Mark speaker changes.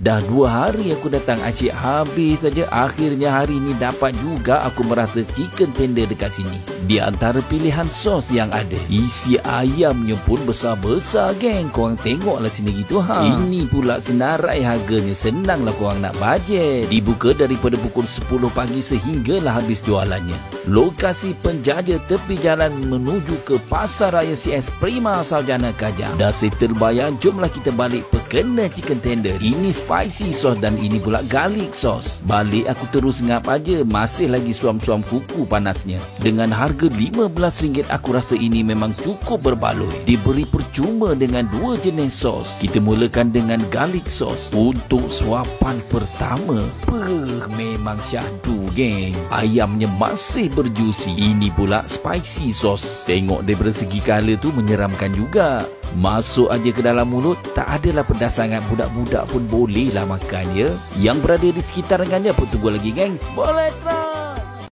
Speaker 1: Dah 2 hari aku datang asyik habis saja. Akhirnya hari ni dapat juga aku merasa chicken tender dekat sini. Di antara pilihan sos yang ada, isi ayamnya pun besar-besar geng. Korang tengoklah sini gitu Ini pula senarai harganya, senanglah korang nak bajet. Dibuka daripada pukul 10 pagi sehinggalah habis jualannya. Lokasi penjaja tepi jalan menuju ke Pasar Raya CS Prima Sarjana Kajang. Dah settle bayar, jomlah kita balik pekena chicken tender. Ini spicy sauce dan ini pula garlic sauce. Balik aku terus ngap aja, masih lagi suam-suam kuku panasnya. Dengan harga RM15 aku rasa ini memang cukup berbaloi. Diberi percuma dengan 2 jenis sos. Kita mulakan dengan garlic sauce. Untuk suapan pertama, memang syahdu geng. Ayamnya masih berjuicy. Ini pula spicy sauce. Tengok daripada segi color tu menyeramkan juga. Masuk aja ke dalam mulut, tak adalah pedas sangat. Budak-budak pun bolehlah makan ya. Yang berada di sekitaran dia pun tunggu lagi geng. Boleh try.